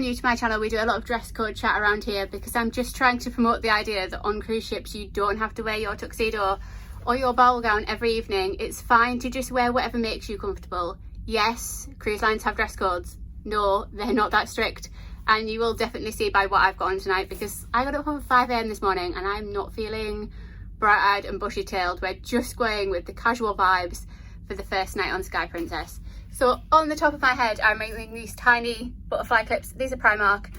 new to my channel, we do a lot of dress code chat around here because I'm just trying to promote the idea that on cruise ships you don't have to wear your tuxedo or your ball gown every evening. It's fine to just wear whatever makes you comfortable. Yes, cruise lines have dress codes. No, they're not that strict. And you will definitely see by what I've got on tonight, because I got up at 5 AM this morning and I'm not feeling bright-eyed and bushy-tailed. We're just going with the casual vibes for the first night on Sky Princess. So on the top of my head, I'm wearing these tiny butterfly clips. These are Primark.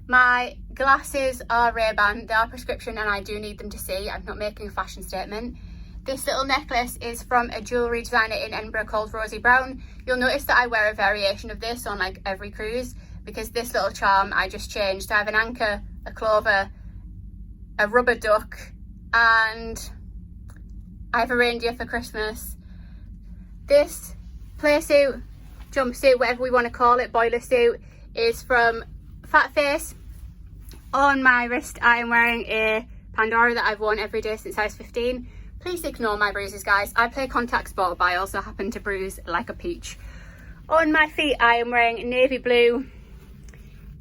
My glasses are Ray-Ban. They are prescription and I do need them to see. I'm not making a fashion statement. This little necklace is from a jewellery designer in Edinburgh called Rosie Brown. You'll notice that I wear a variation of this on like every cruise, because this little charm I just changed. I have an anchor, a clover, a rubber duck, and I have a reindeer for Christmas. This playsuit, jumpsuit, whatever we want to call it, boiler suit, is from Fat Face. On my wrist I am wearing a Pandora that I've worn every day since I was 15. Please ignore my bruises, guys. I play contact sport, but I also happen to bruise like a peach. On my feet I am wearing navy blue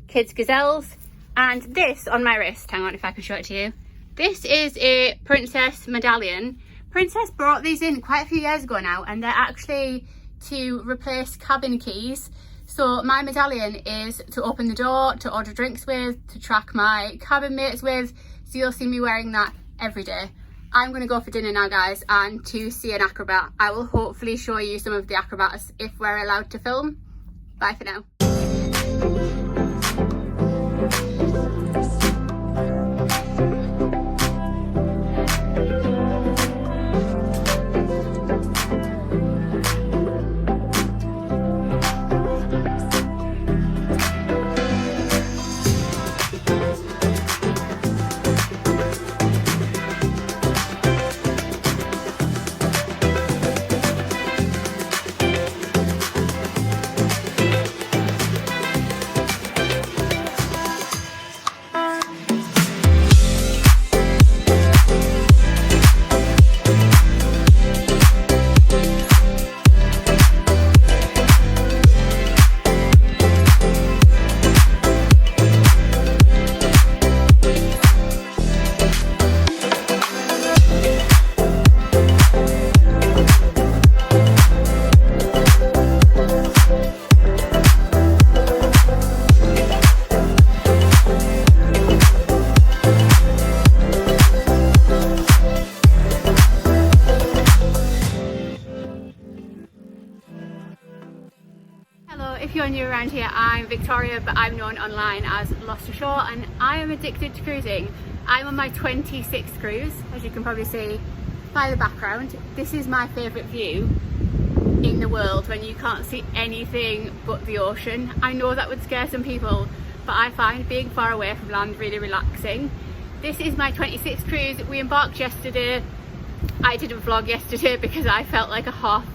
kids gazelles, and this on my wrist, hang on if I can show it to you, this is a Princess medallion. Princess brought these in quite a few years ago now, and they're actually to replace cabin keys. So my medallion is to open the door, to order drinks with, to track my cabin mates with, so you'll see me wearing that every day. I'm going to go for dinner now, guys, and to see an acrobat. I will hopefully show you some of the acrobats if we're allowed to film. Bye for now. If you're new around here, I'm Victoria, but I'm known online as Lost Ashore, and I am addicted to cruising. I'm on my 26th cruise, as you can probably see by the background. This is my favourite view in the world, when you can't see anything but the ocean. I know that would scare some people, but I find being far away from land really relaxing. This is my 26th cruise. We embarked yesterday. I didn't vlog yesterday because I felt like a half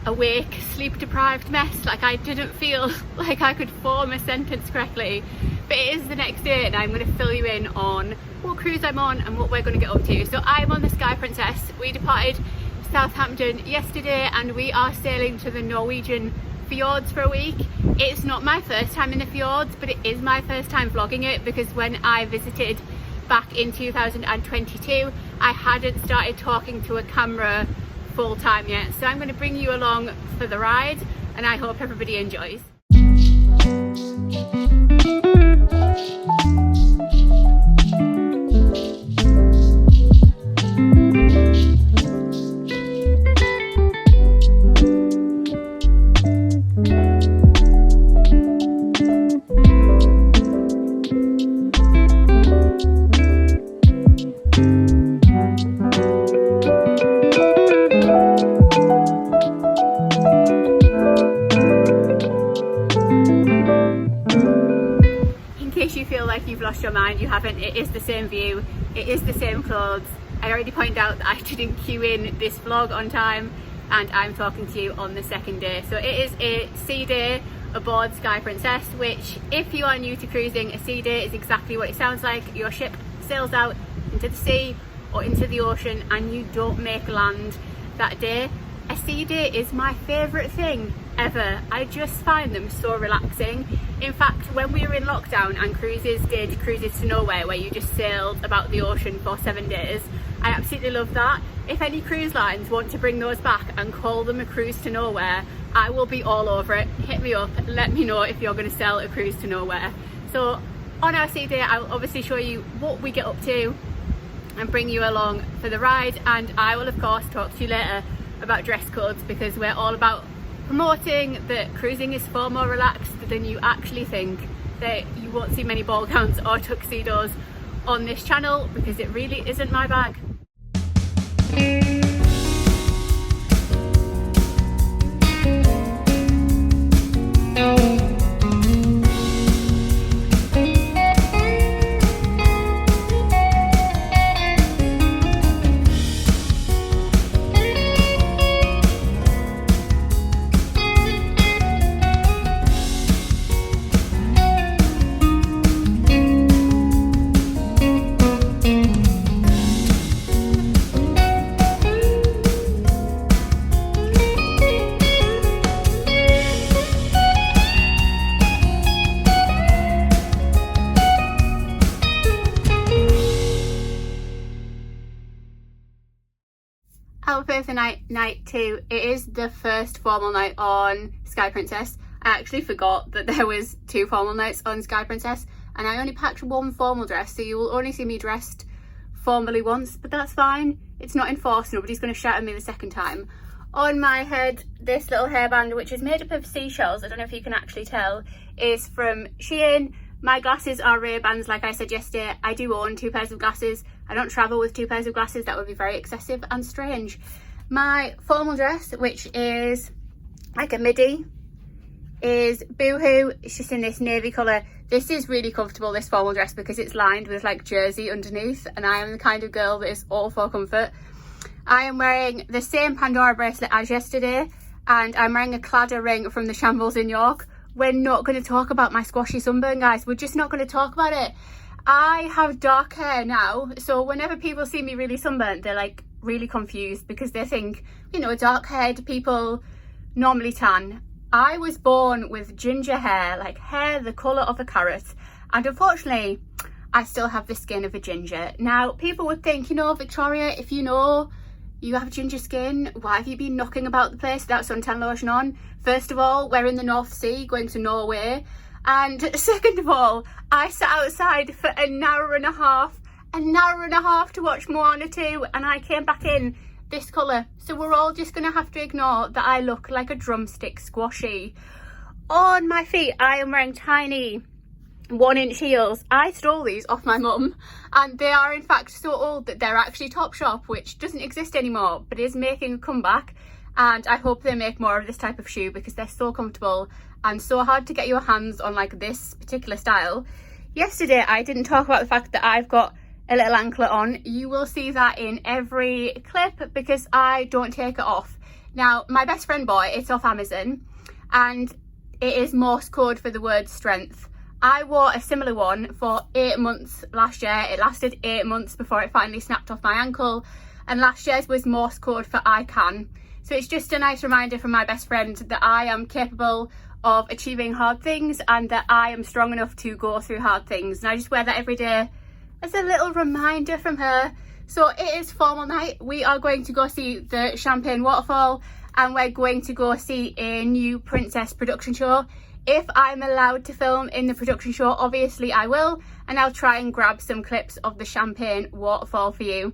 awake, sleep deprived mess. Like I didn't feel like I could form a sentence correctly, but it is the next day and I'm going to fill you in on what cruise I'm on and what we're going to get up to. So I'm on the Sky Princess. We departed Southampton yesterday and we are sailing to the Norwegian Fjords for a week. It's not my first time in the Fjords, but it is my first time vlogging it, because when I visited back in 2022 I hadn't started talking to a camera full time yet. So I'm going to bring you along for the ride and I hope everybody enjoys. You've lost your mind, you haven't. It is the same view, it is the same clothes. I already pointed out that I didn't queue in this vlog on time and I'm talking to you on the second day. So it is a sea day aboard Sky Princess, which if you are new to cruising, a sea day is exactly what it sounds like. Your ship sails out into the sea or into the ocean and you don't make land that day. A sea day is my favourite thing ever. I just find them so relaxing. In fact, when we were in lockdown and cruises did cruises to Norway where you just sailed about the ocean for 7 days, I absolutely love that. If any cruise lines want to bring those back and call them a cruise to Norway, I will be all over it. Hit me up, let me know if you're going to sell a cruise to Norway. So on our sea day, I will obviously show you what we get up to and bring you along for the ride, and I will of course talk to you later about dress codes, because we're all about promoting that cruising is far more relaxed than you actually think, that you won't see many ball gowns or tuxedos on this channel, because it really isn't my bag. Outfit for night 2. It is the first formal night on Sky Princess. I actually forgot that there was 2 formal nights on Sky Princess, and I only packed 1 formal dress, so you will only see me dressed formally once, but that's fine. It's not enforced, nobody's going to shout at me the second time. On my head, this little hairband, which is made up of seashells, I don't know if you can actually tell, is from Shein. My glasses are Ray-Bans, like I said yesterday. I do own 2 pairs of glasses. I don't travel with 2 pairs of glasses, that would be very excessive and strange. My formal dress, which is like a midi, is Boohoo. It's just in this navy colour. This is really comfortable, this formal dress, because it's lined with like jersey underneath, and I am the kind of girl that is all for comfort. I am wearing the same Pandora bracelet as yesterday, and I'm wearing a Cladder ring from the Shambles in York. We're not going to talk about my squashy sunburn, guys. We're just not going to talk about it. I have dark hair now, so whenever people see me really sunburnt, they're like really confused, because they think, you know, dark-haired people normally tan. I was born with ginger hair, like hair the colour of a carrot, and unfortunately, I still have the skin of a ginger. Now, people would think, you know, Victoria, if you know you have ginger skin, why have you been knocking about the place without suntan lotion on? First of all, we're in the North Sea going to Norway, and second of all, I sat outside for an hour and a half to watch Moana 2, and I came back in this colour. So we're all just going to have to ignore that I look like a drumstick squashy. On my feet, I am wearing tiny 1-inch heels. I stole these off my mum, and they are in fact so old that they're actually Topshop, which doesn't exist anymore, but is making a comeback, and I hope they make more of this type of shoe, because they're so comfortable and so hard to get your hands on, like this particular style. Yesterday I didn't talk about the fact that I've got a little anklet on. You will see that in every clip, because I don't take it off. Now, my best friend bought it, it's off Amazon, and it is Morse code for the word strength. I wore a similar one for 8 months last year. It lasted 8 months before it finally snapped off my ankle, and last year's was Morse code for I can. So it's just a nice reminder from my best friend that I am capable of achieving hard things, and that I am strong enough to go through hard things, and I just wear that every day as a little reminder from her. So it is formal night. We are going to go see the Champagne waterfall, and we're going to go see a new Princess production show. If I'm allowed to film in the production show, obviously I will, and I'll try and grab some clips of the Champagne waterfall for you.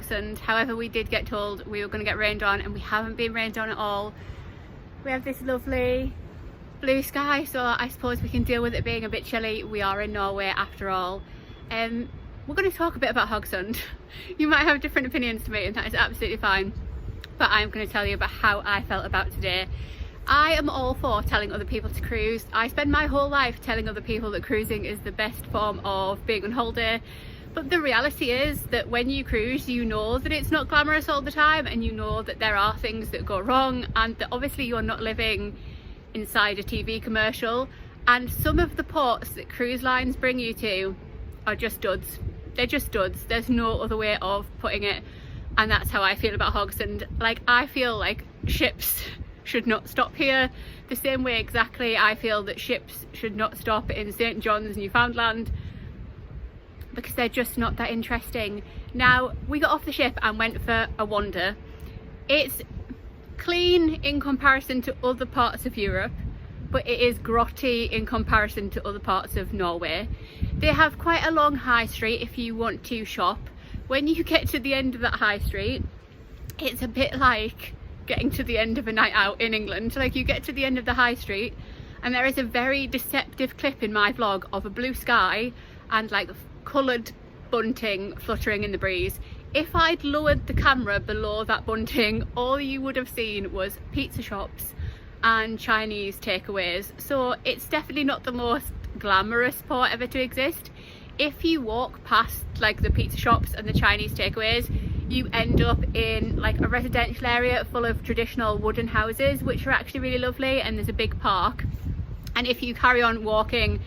Haugesund. However, we did get told we were going to get rained on, and we haven't been rained on at all. We have this lovely blue sky, so I suppose we can deal with it being a bit chilly. We are in Norway after all. We're going to talk a bit about Haugesund. You might have different opinions to me, and that is absolutely fine, but I'm going to tell you about how I felt about today. I am all for telling other people to cruise. I spend my whole life telling other people that cruising is the best form of being on holiday, but the reality is that when you cruise, you know that it's not glamorous all the time, and you know that there are things that go wrong, and that obviously you're not living inside a TV commercial, and some of the ports that cruise lines bring you to are just duds. They're just duds. There's no other way of putting it, and that's how I feel about Haugesund. Like, I feel like ships should not stop here the same way exactly I feel that ships should not stop in St. John's, Newfoundland, because they're just not that interesting. Now, we got off the ship and went for a wander. It's clean in comparison to other parts of Europe, but it is grotty in comparison to other parts of Norway. They have quite a long high street if you want to shop. When you get to the end of that high street, it's a bit like getting to the end of a night out in England. Like, you get to the end of the high street and there is a very deceptive clip in my vlog of a blue sky and like coloured bunting fluttering in the breeze. If I'd lowered the camera below that bunting, all you would have seen was pizza shops and Chinese takeaways. So it's definitely not the most glamorous port ever to exist. If you walk past like the pizza shops and the Chinese takeaways, you end up in like a residential area full of traditional wooden houses, which are actually really lovely, and there's a big park. And if you carry on walking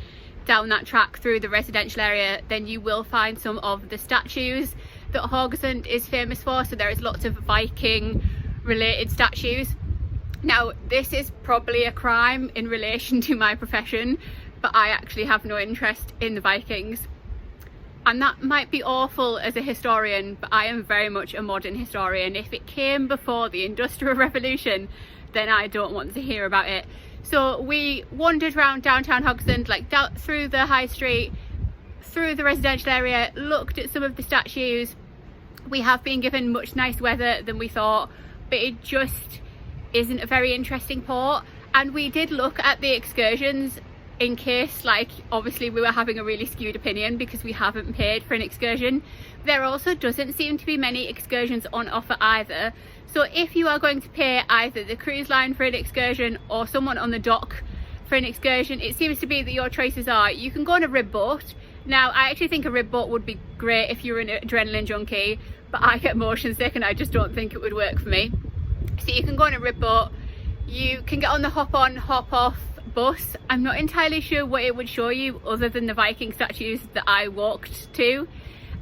down that track through the residential area, then you will find some of the statues that Haugesund is famous for. So there is lots of Viking related statues. Now, this is probably a crime in relation to my profession, but I actually have no interest in the Vikings. And that might be awful as a historian, but I am very much a modern historian. If it came before the Industrial Revolution, then I don't want to hear about it. So we wandered around downtown Haugesund, like down through the high street, through the residential area, looked at some of the statues. We have been given much nice weather than we thought, but it just isn't a very interesting port. And we did look at the excursions in case, like, obviously we were having a really skewed opinion because we haven't paid for an excursion. There also doesn't seem to be many excursions on offer either. So if you are going to pay either the cruise line for an excursion or someone on the dock for an excursion, it seems to be that your choices are, you can go on a rib boat. Now, I actually think a rib boat would be great if you're an adrenaline junkie, but I get motion sick and I just don't think it would work for me. So you can go on a rib boat, you can get on the hop on, hop off bus. I'm not entirely sure what it would show you other than the Viking statues that I walked to.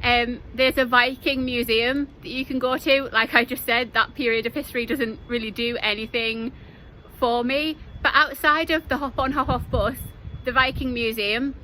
There's a Viking museum that you can go to. Like I just said, that period of history doesn't really do anything for me. But outside of the hop on, hop off bus, the Viking museum,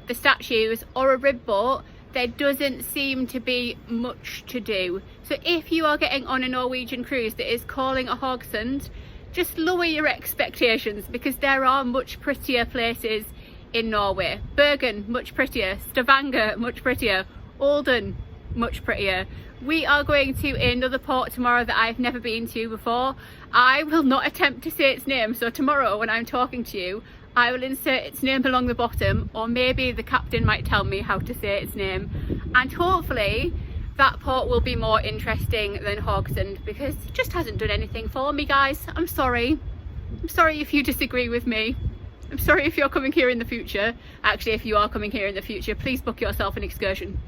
the statues, or a rib boat, there doesn't seem to be much to do. So if you are getting on a Norwegian cruise that is calling at Haugesund, just lower your expectations, because there are much prettier places in Norway. Bergen, much prettier. Stavanger, much prettier. Olden, much prettier. We are going to another port tomorrow that I've never been to before. I will not attempt to say its name, so tomorrow when I'm talking to you, I will insert its name along the bottom, or maybe the captain might tell me how to say its name, and hopefully that port will be more interesting than Haugesund, because it just hasn't done anything for me, guys. I'm sorry. I'm sorry if you disagree with me. I'm sorry if you're coming here in the future. Actually, if you are coming here in the future, please book yourself an excursion.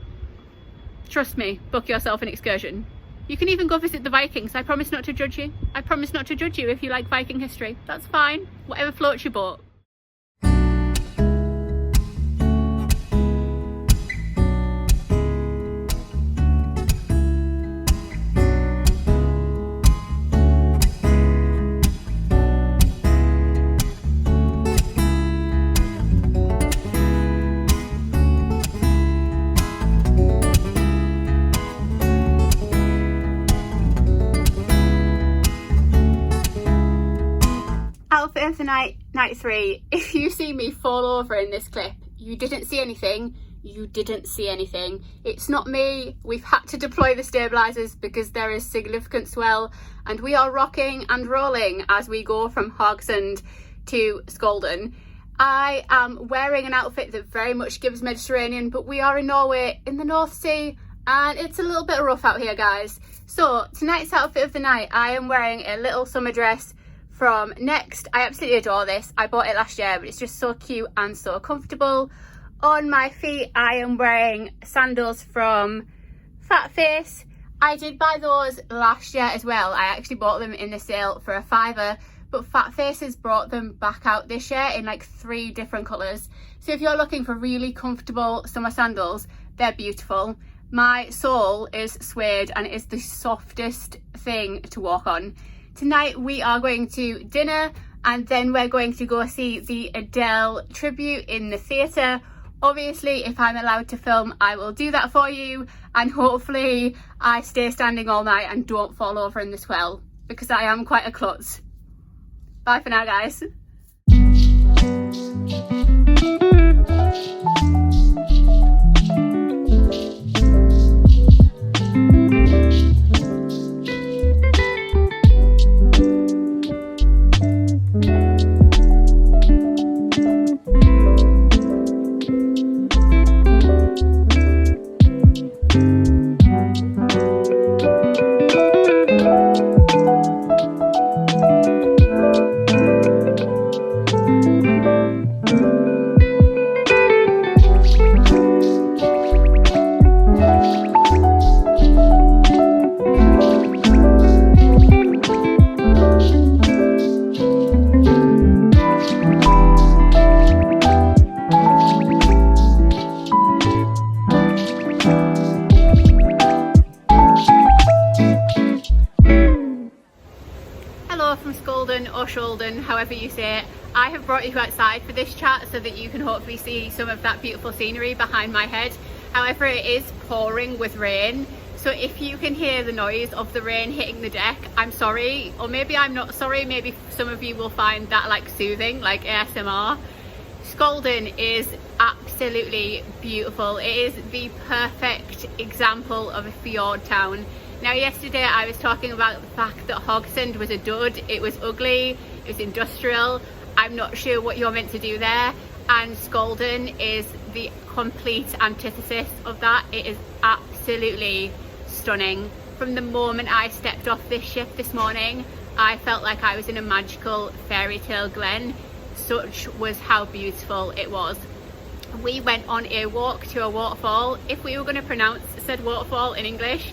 Trust me, book yourself an excursion. You can even go visit the Vikings. I promise not to judge you. I promise not to judge you if you like Viking history. That's fine. Whatever floats your boat. Outfit of the night 3. If you see me fall over in this clip, you didn't see anything, you didn't see anything. It's not me. We've had to deploy the stabilizers because there is significant swell, and we are rocking and rolling as we go from Haugesund to Skjolden. I am wearing an outfit that very much gives Mediterranean, but we are in Norway in the North Sea, and it's a little bit rough out here, guys. So tonight's outfit of the night, I am wearing a little summer dress from Next. I absolutely adore this. I bought it last year, but it's just so cute and so comfortable. On my feet, I am wearing sandals from Fat Face. I did buy those last year as well. I actually bought them in the sale for £5, but Fat Face has brought them back out this year in like 3 different colours. So if you're looking for really comfortable summer sandals, they're beautiful. My sole is suede and it is the softest thing to walk on. Tonight we are going to dinner, and then we're going to go see the Adele tribute in the theatre. Obviously, if I'm allowed to film, I will do that for you, and hopefully I stay standing all night and don't fall over in the swell, because I am quite a klutz. Bye for now, guys. From Skjolden or Skjolden, however you say it. I have brought you outside for this chat so that you can hopefully see some of that beautiful scenery behind my head. However, it is pouring with rain, so if you can hear the noise of the rain hitting the deck, I'm sorry, or maybe I'm not sorry. Maybe some of you will find that like soothing, like ASMR. Skjolden is absolutely beautiful. It is the perfect example of a fjord town. Now, yesterday I was talking about the fact that Haugesund was a dud. It was ugly, it was industrial. I'm not sure what you're meant to do there, and Skjolden is the complete antithesis of that. It is absolutely stunning. From the moment I stepped off this ship this morning, I felt like I was in a magical fairy tale glen. Such was how beautiful it was. We went on a walk to a waterfall. If we were going to pronounce said waterfall in English,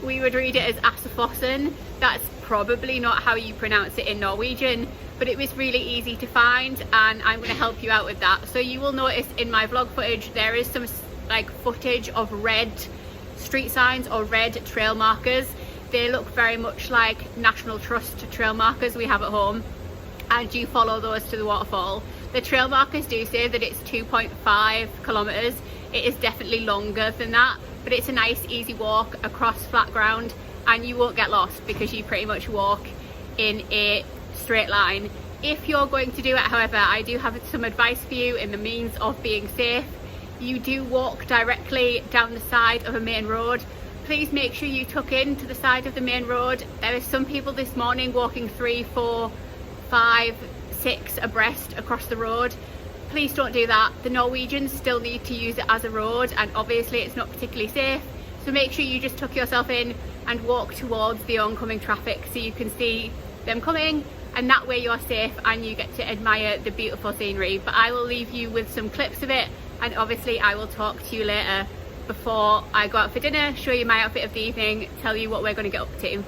we would read it as Ashore. That's probably not how you pronounce it in Norwegian, but it was really easy to find, and I'm going to help you out with that. So you will notice in my vlog footage there is some like footage of red street signs or red trail markers. They look very much like National Trust trail markers we have at home, and you follow those to the waterfall. The trail markers do say that it's 2.5 kilometers. It is definitely longer than that, but it's a nice easy walk across flat ground, and you won't get lost because you pretty much walk in a straight line. If you're going to do it, however, I do have some advice for you in the means of being safe. You do walk directly down the side of a main road. Please make sure you tuck in to the side of the main road. There are some people this morning walking 3, 4, 5, 6 abreast across the road. Please don't do that. The Norwegians still need to use it as a road, and obviously it's not particularly safe. So make sure you just tuck yourself in and walk towards the oncoming traffic so you can see them coming, and that way you're safe and you get to admire the beautiful scenery. But I will leave you with some clips of it, and obviously I will talk to you later before I go out for dinner, show you my outfit of the evening, tell you what we're going to get up to.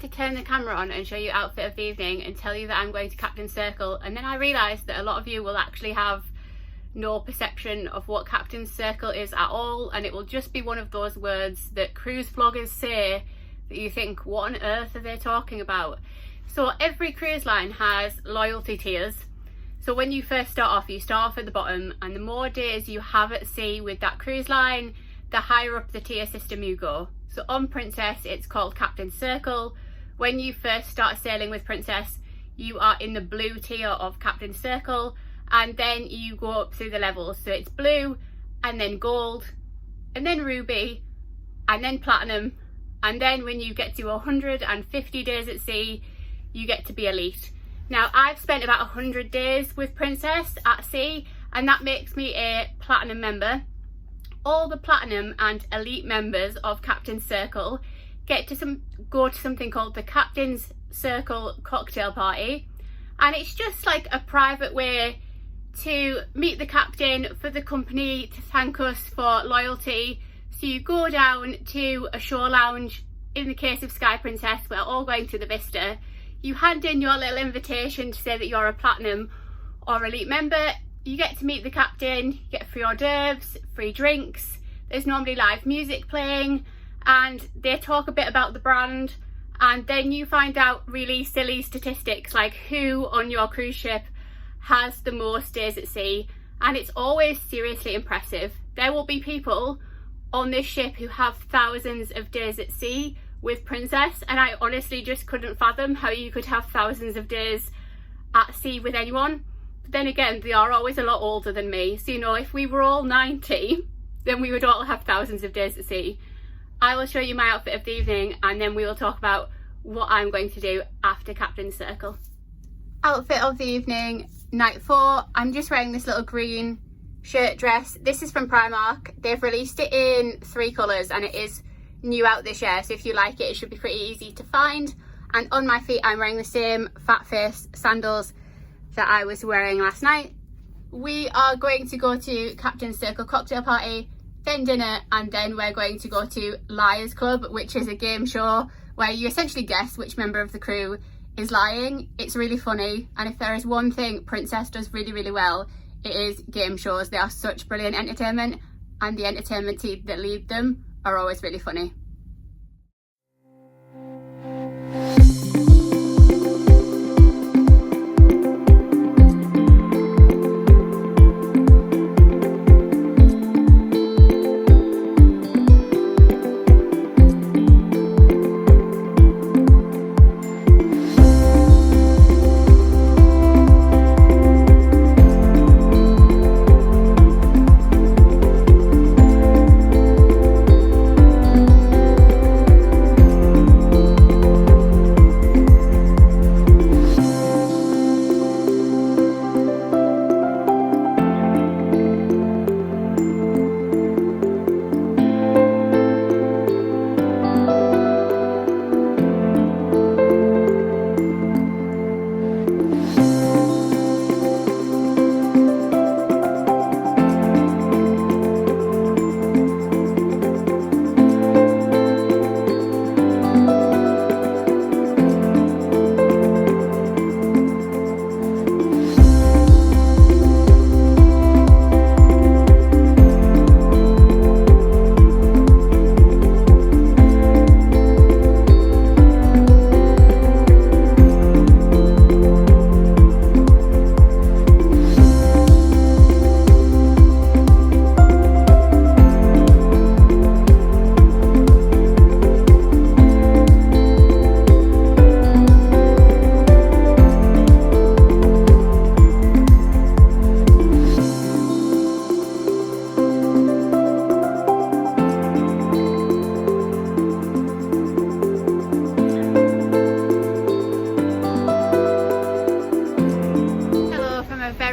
To turn the camera on and show you outfit of the evening and tell you that I'm going to Captain's Circle, and then I realised that a lot of you will actually have no perception of what Captain's Circle is at all, and it will just be one of those words that cruise vloggers say that you think, what on earth are they talking about? So every cruise line has loyalty tiers. So when you first start off, you start off at the bottom, and the more days you have at sea with that cruise line, the higher up the tier system you go. So on Princess, it's called Captain's Circle. When you first start sailing with Princess, you are in the blue tier of Captain's Circle, and then you go up through the levels. So it's blue, and then gold, and then ruby, and then platinum, and then when you get to 150 days at sea, you get to be elite. Now, I've spent about 100 days with Princess at sea, and that makes me a platinum member. All the platinum and elite members of Captain's Circle get to go to something called the Captain's Circle cocktail party, and it's just like a private way to meet the captain, for the company to thank us for loyalty. So you go down to a shore lounge. In the case of Sky Princess, we're all going to the Vista. You hand in your little invitation to say that you're a platinum or elite member. You get to meet the captain, you get free hors d'oeuvres, free drinks, there's normally live music playing, and they talk a bit about the brand, and then you find out really silly statistics like who on your cruise ship has the most days at sea, and it's always seriously impressive. There will be people on this ship who have thousands of days at sea with Princess, and I honestly just couldn't fathom how you could have thousands of days at sea with anyone. But then again, they are always a lot older than me, so you know, if we were all 90, then we would all have thousands of days at sea. I will show you my outfit of the evening, and then we will talk about what I'm going to do after Captain's Circle. Outfit of the evening, night 4. I'm just wearing this little green shirt dress. This is from Primark. They've released it in 3 colours, and it is new out this year, so if you like it, it should be pretty easy to find. And on my feet, I'm wearing the same fat face sandals that I was wearing last night. We are going to go to Captain's Circle cocktail party, then dinner, and then we're going to go to Liars Club, which is a game show where you essentially guess which member of the crew is lying. It's really funny, and if there is one thing Princess does really, really well, it is game shows. They are such brilliant entertainment, and the entertainment team that lead them are always really funny.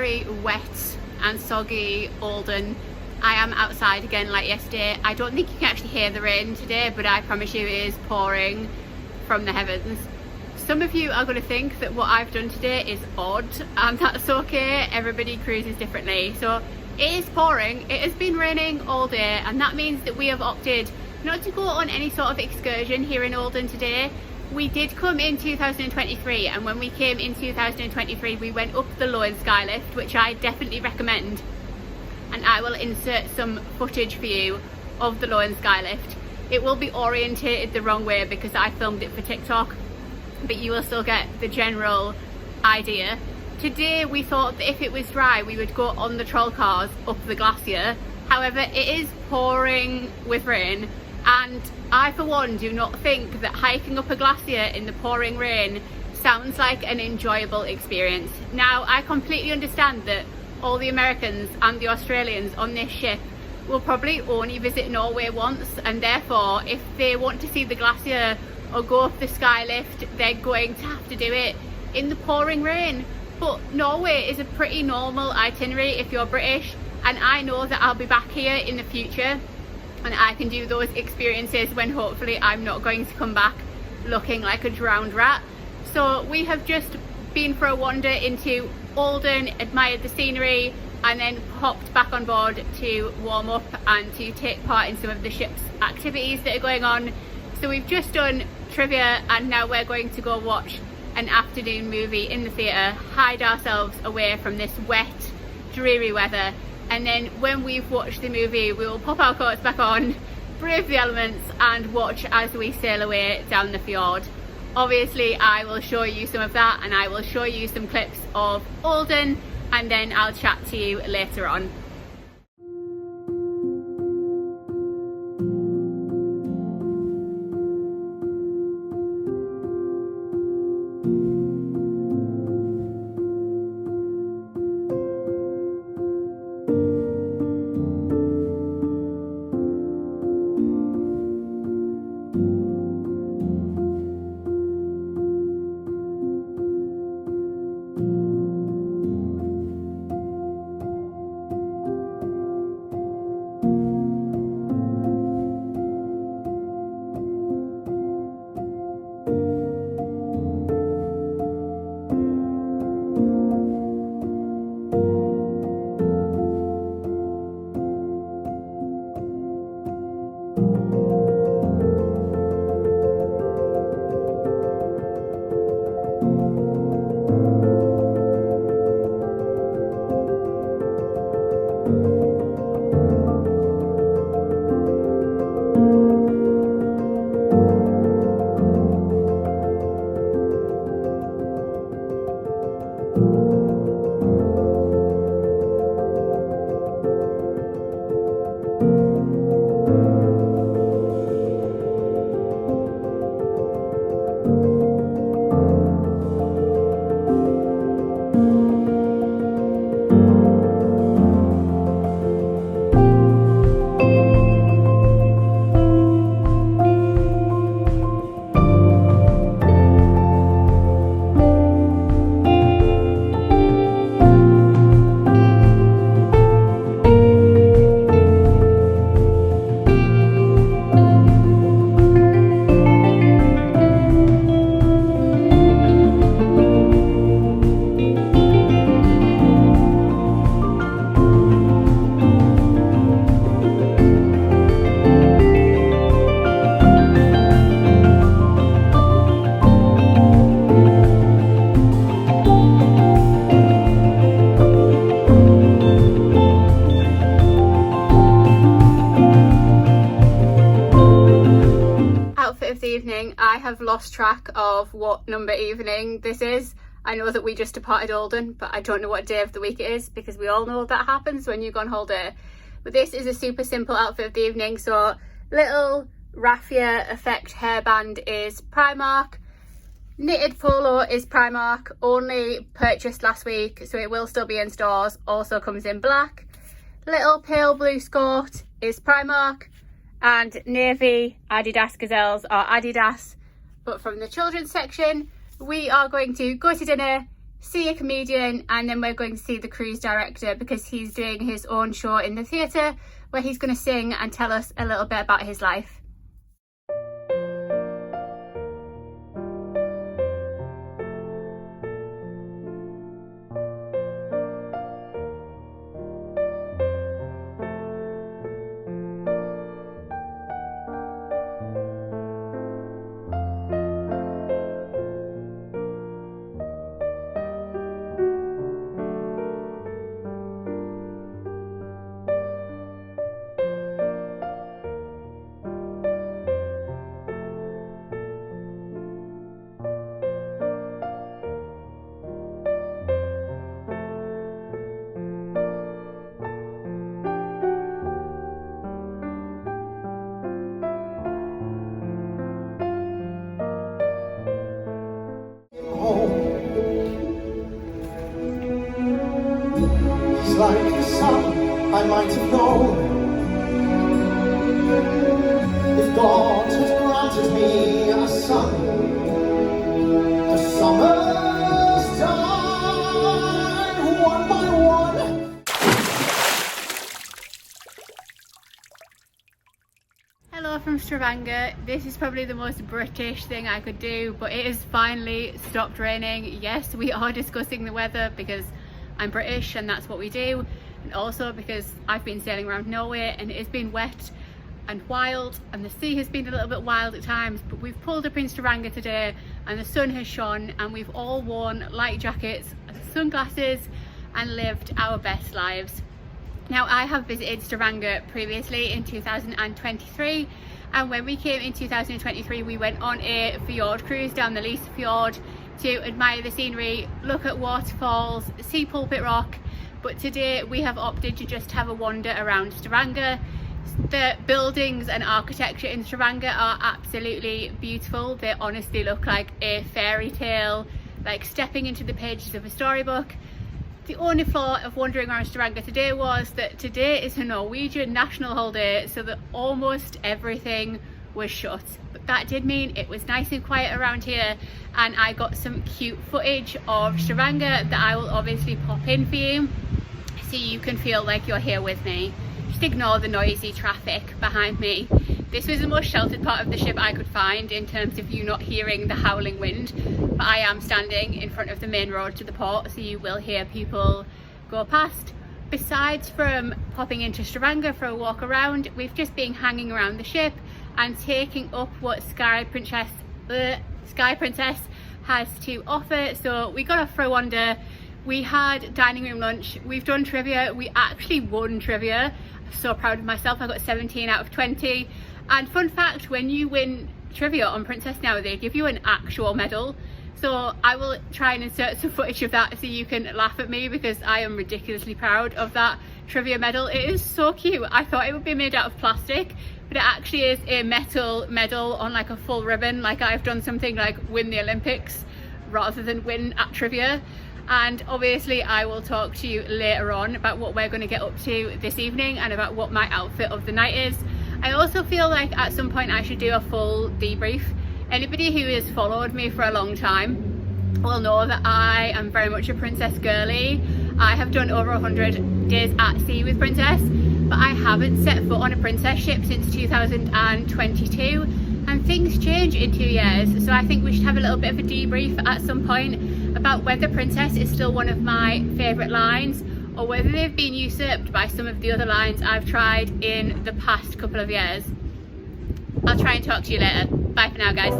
very wet and soggy Olden. I am outside again like yesterday. I don't think you can actually hear the rain today, but I promise you it is pouring from the heavens. Some of you are going to think that what I've done today is odd, and that's okay. Everybody cruises differently. So it is pouring. It has been raining all day, and that means that we have opted not to go on any sort of excursion here in Olden today. We did come in 2023, and when we came in 2023 we went up the Lowen Skylift, which I definitely recommend, and I will insert some footage for you of the Lowen Skylift. It will be orientated the wrong way because I filmed it for TikTok, but you will still get the general idea. Today we thought that if it was dry we would go on the troll cars up the glacier. However, it is pouring with rain, and I for one do not think that hiking up a glacier in the pouring rain sounds like an enjoyable experience. Now, I completely understand that all the Americans and the Australians on this ship will probably only visit Norway once, and therefore if they want to see the glacier or go up the skylift they're going to have to do it in the pouring rain. But Norway is a pretty normal itinerary if you're British, and I know that I'll be back here in the future and I can do those experiences when hopefully I'm not going to come back looking like a drowned rat. So we have just been for a wander into Olden, admired the scenery, and then hopped back on board to warm up and to take part in some of the ship's activities that are going on. So we've just done trivia, and now we're going to go watch an afternoon movie in the theatre, hide ourselves away from this wet, dreary weather, and then when we've watched the movie we will pop our coats back on, brave the elements, and watch as we sail away down the fjord. Obviously I will show you some of that, and I will show you some clips of Olden, and then I'll chat to you later on. I have lost track of what number evening this is. I know that we just departed Olden, but I don't know what day of the week it is, because we all know that happens when you go on holiday. But this is a super simple outfit of the evening. So little raffia effect hairband is Primark. Knitted polo is Primark, only purchased last week, so it will still be in stores, also comes in black. Little pale blue skirt is Primark, and navy Adidas gazelles are Adidas. But from the children's section, we are going to go to dinner, see a comedian, and then we're going to see the cruise director because he's doing his own show in the theatre where he's going to sing and tell us a little bit about his life. Like the sun, I might have known if God had granted me a son. The summer's done, one by one. Hello from Stavanger. This is probably the most British thing I could do, but it has finally stopped raining. Yes, we are discussing the weather because I'm British and that's what we do, and also because I've been sailing around Norway and it has been wet and wild, and the sea has been a little bit wild at times, but we've pulled up in Stavanger today and the sun has shone and we've all worn light jackets and sunglasses and lived our best lives. Now, I have visited Stavanger previously in 2023, and when we came in 2023 we went on a fjord cruise down the Lisa Fjord to admire the scenery, look at waterfalls, see Pulpit Rock, but today we have opted to just have a wander around Stavanger. The buildings and architecture in Stavanger are absolutely beautiful. They honestly look like a fairy tale, like stepping into the pages of a storybook. The only flaw of wandering around Stavanger today was that today is a Norwegian national holiday, so that almost everything was shut, but that did mean it was nice and quiet around here, and I got some cute footage of Stavanger that I will obviously pop in for you so you can feel like you're here with me. Just ignore the noisy traffic behind me. This was the most sheltered part of the ship I could find in terms of you not hearing the howling wind, but I am standing in front of the main road to the port, so you will hear people go past. Besides from popping into Stavanger for a walk around, we've just been hanging around the ship and taking up what Sky Princess has to offer. So we got off for a wander, we had dining room lunch, we've done trivia, we actually won trivia. I'm so proud of myself, I got 17 out of 20. And fun fact, when you win trivia on Princess now, they give you an actual medal. So I will try and insert some footage of that so you can laugh at me, because I am ridiculously proud of that trivia medal. It is so cute. I thought it would be made out of plastic, but it actually is a metal medal on like a full ribbon, like I've done something like win the Olympics rather than win at trivia. And obviously I will talk to you later on about what we're going to get up to this evening and about what my outfit of the night is. I also feel like at some point I should do a full debrief. Anybody who has followed me for a long time will know that I am very much a Princess girly. I have done over 100 days at sea with Princess, but I haven't set foot on a Princess ship since 2022, and things change in 2 years, so I think we should have a little bit of a debrief at some point about whether Princess is still one of my favourite lines or whether they've been usurped by some of the other lines I've tried in the past couple of years. I'll try and talk to you later. Bye for now, guys.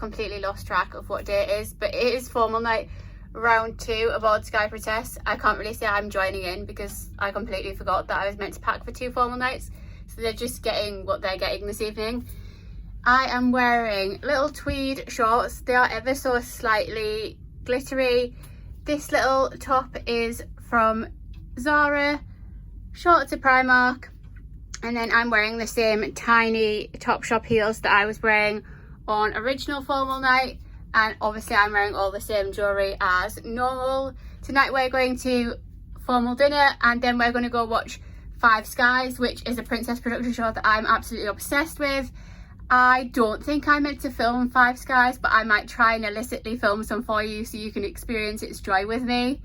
completely lost track of what day it is, but it is formal night round 2 aboard Sky Princess. I can't really say I'm joining in because I completely forgot that I was meant to pack for 2 formal nights, so they're just getting what they're getting this evening. I am wearing little tweed shorts. They are ever so slightly glittery. This little top is from Zara, shorts are Primark, and then I'm wearing the same tiny Topshop heels that I was wearing on original formal night, and obviously I'm wearing all the same jewellery as normal. Tonight we're going to formal dinner, and then we're going to go watch Five Skies, which is a princess production show that I'm absolutely obsessed with. I don't think I meant to film Five Skies, but I might try and illicitly film some for you so you can experience its joy with me.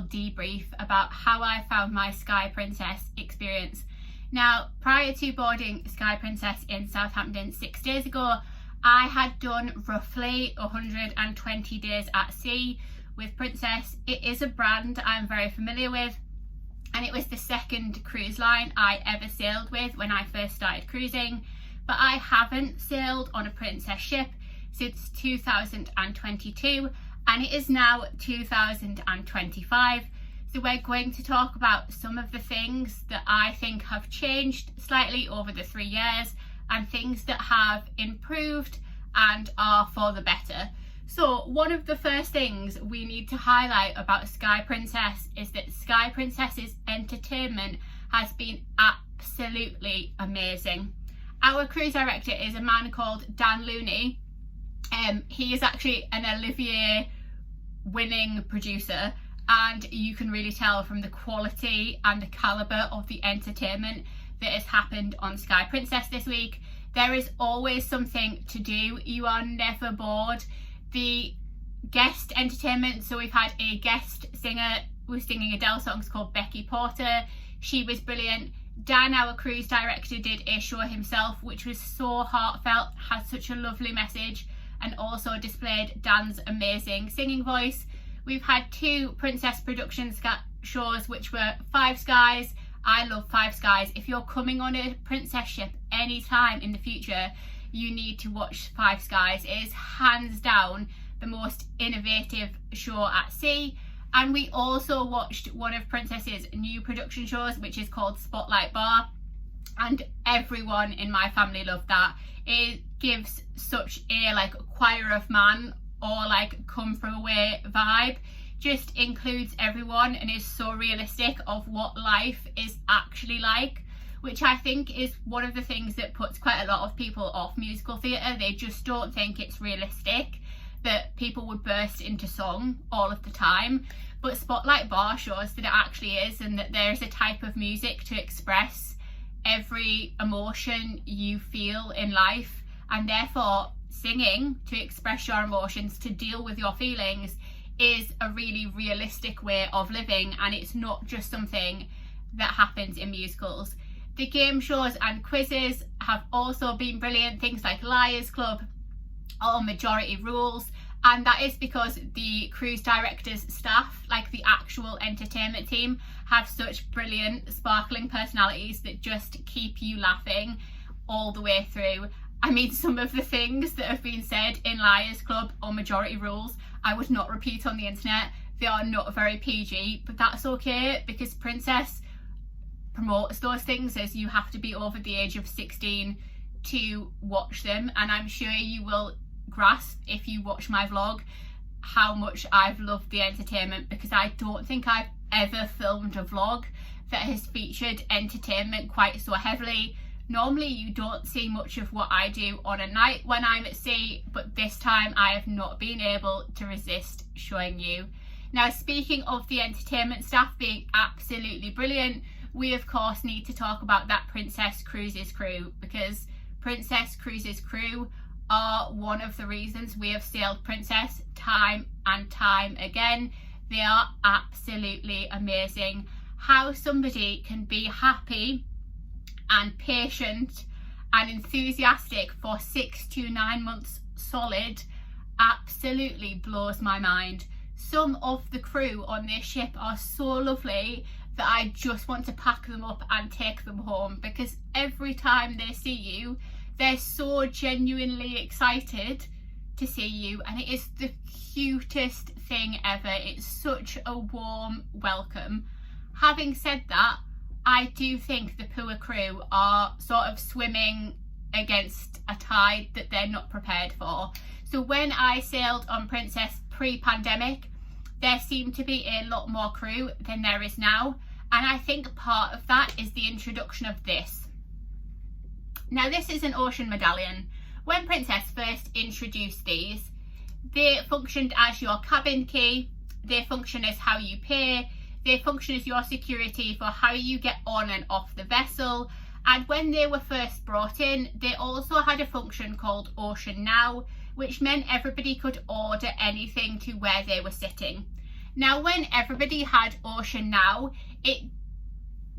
Debrief about how I found my Sky Princess experience. Now, prior to boarding Sky Princess in Southampton 6 days ago, I had done roughly 120 days at sea with Princess. It is a brand I'm very familiar with, and it was the second cruise line I ever sailed with when I first started cruising, but I haven't sailed on a Princess ship since 2022, and it is now 2025. So we're going to talk about some of the things that I think have changed slightly over the 3 years, and things that have improved and are for the better. So one of the first things we need to highlight about Sky Princess is that Sky Princess's entertainment has been absolutely amazing. Our cruise director is a man called Dan Looney. He is actually an Olivier winning producer, and you can really tell from the quality and the calibre of the entertainment that has happened on Sky Princess this week. There is always something to do. You are never bored. The guest entertainment, so we've had a guest singer who's singing Adele songs called Becky Porter. She was brilliant. Dan, our cruise director, did Ashore himself, which was so heartfelt, had such a lovely message, and also displayed Dan's amazing singing voice. We've had 2 Princess production shows, which were Five Skies. I love Five Skies. If you're coming on a Princess ship anytime in the future, you need to watch Five Skies. It is hands down the most innovative show at sea. And we also watched one of Princess's new production shows, which is called Spotlight Bar, and everyone in my family loved that. It gives such a like choir of man or like come from away vibe, just includes everyone and is so realistic of what life is actually like, which I think is one of the things that puts quite a lot of people off musical theatre. They just don't think it's realistic that people would burst into song all of the time, but Spotlight Bar shows that it actually is, and that there's a type of music to express every emotion you feel in life, and therefore singing to express your emotions, to deal with your feelings, is a really realistic way of living, and it's not just something that happens in musicals. The game shows and quizzes have also been brilliant, things like Liars Club or Majority Rules, And that is because the cruise directors staff, like the actual entertainment team, have such brilliant sparkling personalities that just keep you laughing all the way through. I mean, some of the things that have been said in Liars Club or Majority Rules I would not repeat on the internet. They are not very PG, but that's okay, because Princess promotes those things as you have to be over the age of 16 to watch them. And I'm sure you will grasp, if you watch my vlog, how much I've loved the entertainment, because I don't think I've ever filmed a vlog that has featured entertainment quite so heavily. Normally you don't see much of what I do on a night when I'm at sea, but this time I have not been able to resist showing you. Now, speaking of the entertainment staff being absolutely brilliant, we of course need to talk about that Princess Cruises crew, because Princess Cruises crew are one of the reasons we have sailed Princess time and time again. They are absolutely amazing. How somebody can be happy and patient and enthusiastic for 6 to 9 months solid absolutely blows my mind. Some of the crew on this ship are so lovely that I just want to pack them up and take them home, because every time they see you, they're so genuinely excited to see you, and it is the cutest thing ever. It's such a warm welcome. Having said that, I do think the poor crew are sort of swimming against a tide that they're not prepared for. So when I sailed on Princess pre-pandemic, there seemed to be a lot more crew than there is now, and I think part of that is the introduction of this. Now, this is an ocean medallion. When Princess first introduced these, they functioned as your cabin key, they function as how you pay, they function as your security for how you get on and off the vessel. And when they were first brought in, they also had a function called Ocean Now, which meant everybody could order anything to where they were sitting. Now, when everybody had Ocean Now, it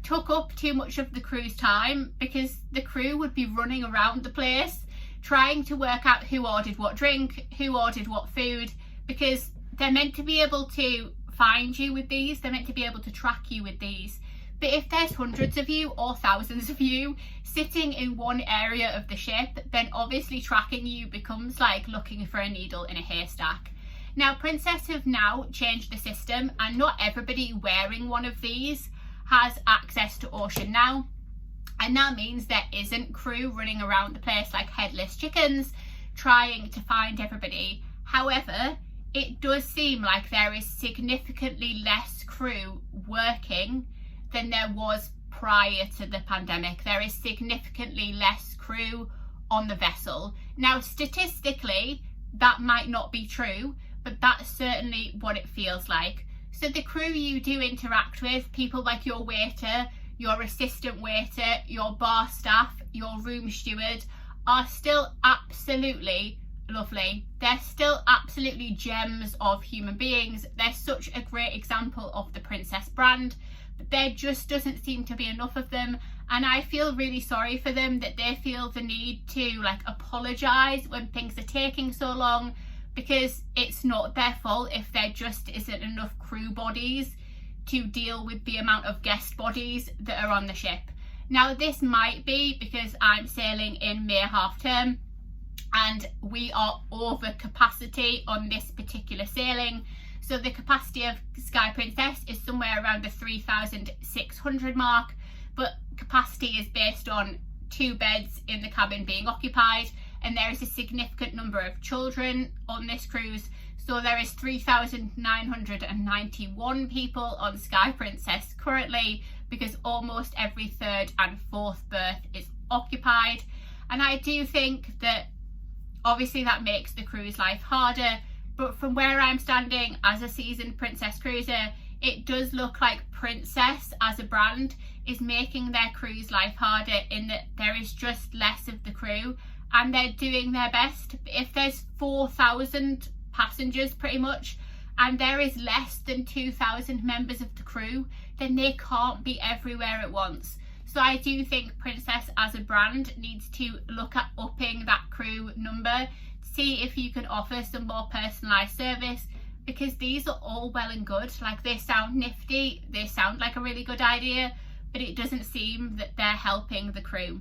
took up too much of the crew's time, because the crew would be running around the place trying to work out who ordered what drink, who ordered what food, because they're meant to be able to find you with these, they're meant to be able to track you with these. But if there's hundreds of you or thousands of you sitting in one area of the ship, then obviously tracking you becomes like looking for a needle in a haystack. Now, Princess have now changed the system, and not everybody wearing one of these has access to Ocean Now, and that means there isn't crew running around the place like headless chickens trying to find everybody. However, it does seem like there is significantly less crew working than there was prior to the pandemic. There is significantly less crew on the vessel. Now, statistically, that might not be true, but that's certainly what it feels like. So the crew you do interact with, people like your waiter, your assistant waiter, your bar staff, your room steward, are still absolutely lovely. They're still absolutely gems of human beings. They're such a great example of the Princess brand, but there just doesn't seem to be enough of them, and I feel really sorry for them that they feel the need to like apologise when things are taking so long, because it's not their fault if there just isn't enough crew bodies to deal with the amount of guest bodies that are on the ship. Now, this might be because I'm sailing in May half term and we are over capacity on this particular sailing. So the capacity of Sky Princess is somewhere around the 3,600 mark, but capacity is based on 2 beds in the cabin being occupied, and there is a significant number of children on this cruise. So there is 3,991 people on Sky Princess currently, because almost every 3rd and 4th berth is occupied. And I do think that obviously that makes the cruise life harder, but from where I'm standing as a seasoned Princess cruiser, it does look like Princess as a brand is making their cruise life harder, in that there is just less of the crew and they're doing their best. If there's 4,000 passengers pretty much, and there is less than 2,000 members of the crew, then they can't be everywhere at once. So I do think Princess as a brand needs to look at upping that crew number, see if you can offer some more personalised service, because these are all well and good, like they sound nifty, they sound like a really good idea, but it doesn't seem that they're helping the crew.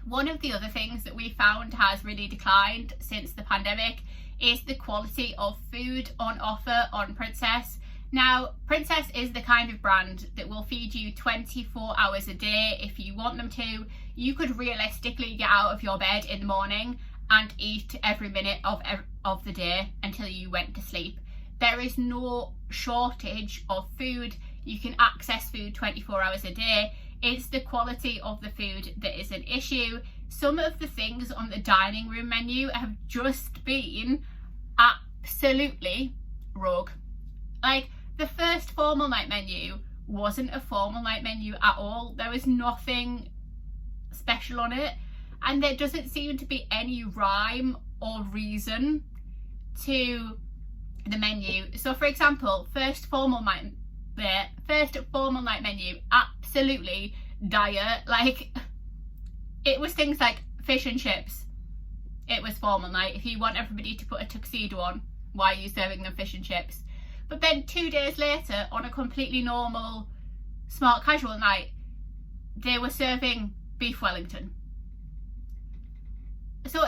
One of the other things that we found has really declined since the pandemic is the quality of food on offer on Princess. Now, Princess is the kind of brand that will feed you 24 hours a day if you want them to. You could realistically get out of your bed in the morning and eat every minute of the day until you went to sleep. There is no shortage of food. You can access food 24 hours a day. It's the quality of the food that is an issue. Some of the things on the dining room menu have just been absolutely rogue. Like, the first formal night menu wasn't a formal night menu at all. There was nothing special on it, and there doesn't seem to be any rhyme or reason to the menu. So for example, first formal night menu, absolutely dire. Like, it was things like fish and chips. It was formal night. If you want everybody to put a tuxedo on, why are you serving them fish and chips? But then 2 days later, on a completely normal smart casual night, they were serving beef Wellington. So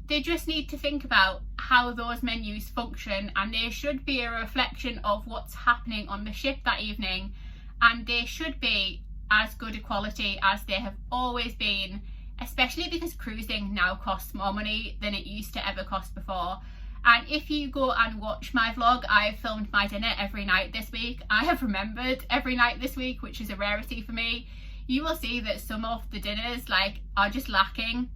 they just need to think about how those menus function, and they should be a reflection of what's happening on the ship that evening, and they should be as good a quality as they have always been, especially because cruising now costs more money than it used to ever cost before. And if you go and watch my vlog, I have filmed my dinner every night this week. I have remembered every night this week, which is a rarity for me. You will see that some of the dinners are just lacking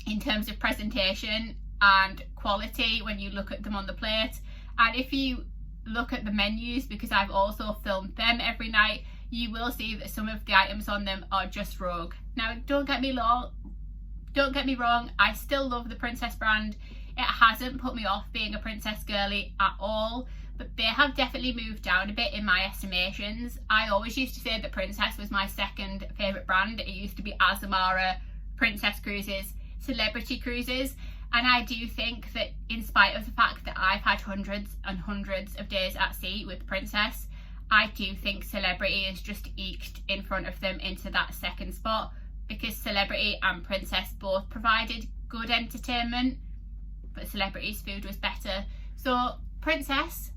in terms of presentation and quality when you look at them on the plate. And if you look at the menus, because I've also filmed them every night, you will see that some of the items on them are just rogue. Now, don't get me wrong, I still love the Princess brand. It hasn't put me off being a Princess girly at all, but they have definitely moved down a bit in my estimations. I always used to say that Princess was my second favourite brand. It used to be Azamara, Princess Cruises, Celebrity Cruises, and I do think that in spite of the fact that I've had hundreds and hundreds of days at sea with Princess, I do think Celebrity is just eked in front of them into that second spot, because Celebrity and Princess both provided good entertainment, but Celebrity's food was better. So Princess,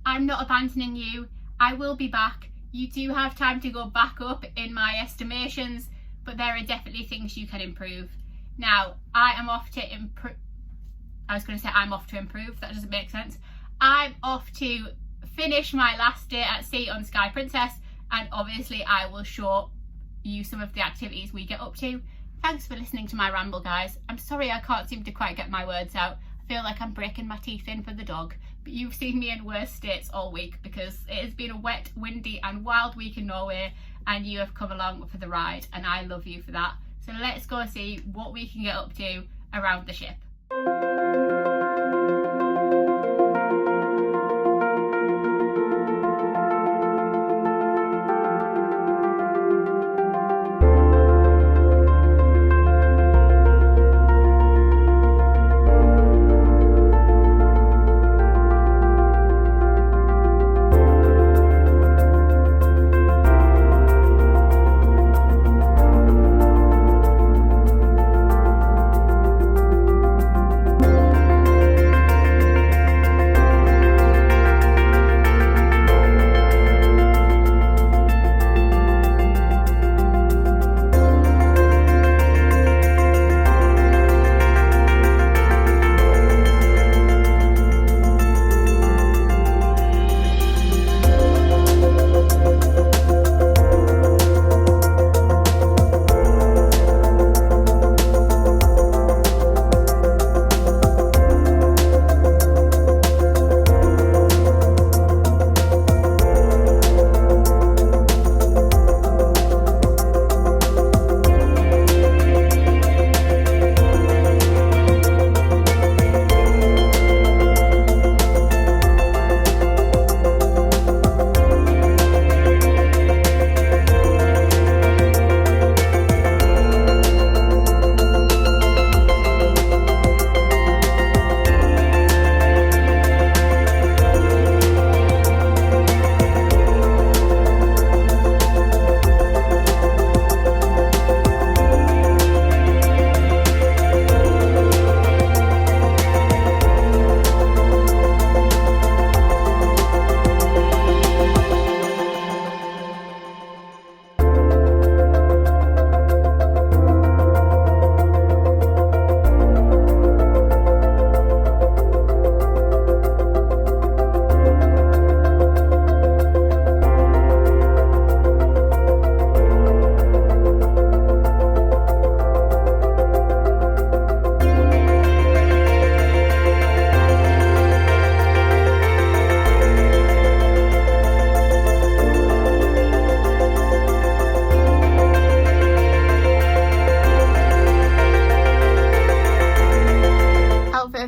I'm not abandoning you. I will be back. You do have time to go back up in my estimations, but there are definitely things you can improve. Now, I'm off to improve. That doesn't make sense. I'm off to finish my last day at sea on Sky Princess, and obviously I will show you some of the activities we get up to. Thanks for listening to my ramble, guys. I'm sorry I can't seem to quite get my words out. I feel like I'm breaking my teeth in for the dog, but you've seen me in worse states all week because it has been a wet, windy and wild week in Norway, and you have come along for the ride, and I love you for that. So let's go see what we can get up to around the ship.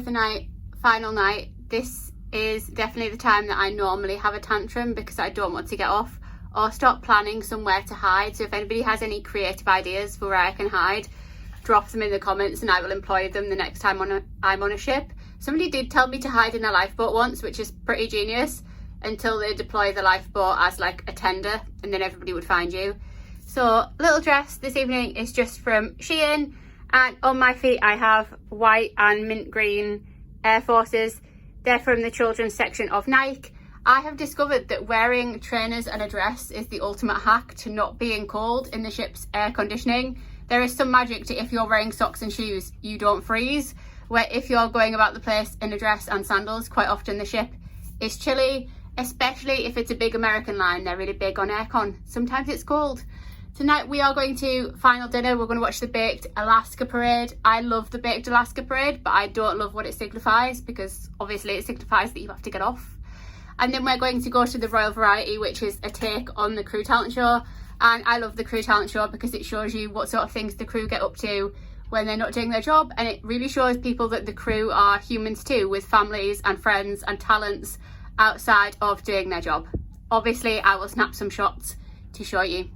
the night, final night. This is definitely the time that I normally have a tantrum because I don't want to get off or stop planning somewhere to hide. So if anybody has any creative ideas for where I can hide, drop them in the comments and I will employ them the next time I'm on a ship. Somebody did tell me to hide in a lifeboat once, which is pretty genius, until they deploy the lifeboat as like a tender and then everybody would find you. So little dress this evening is just from Shein, and on my feet I have white and mint green Air Forces. They're from the children's section of Nike. I have discovered that wearing trainers and a dress is the ultimate hack to not being cold in the ship's air conditioning. There is some magic to if you're wearing socks and shoes, you don't freeze. Where if you're going about the place in a dress and sandals, quite often the ship is chilly, especially if it's a big American line. They're really big on aircon. Sometimes it's cold. Tonight we are going to final dinner. We're going to watch the Baked Alaska Parade. I love the Baked Alaska Parade, but I don't love what it signifies because obviously it signifies that you have to get off. And then we're going to go to the Royal Variety, which is a take on the crew talent show. And I love the crew talent show because it shows you what sort of things the crew get up to when they're not doing their job. And it really shows people that the crew are humans too, with families and friends and talents outside of doing their job. Obviously, I will snap some shots to show you.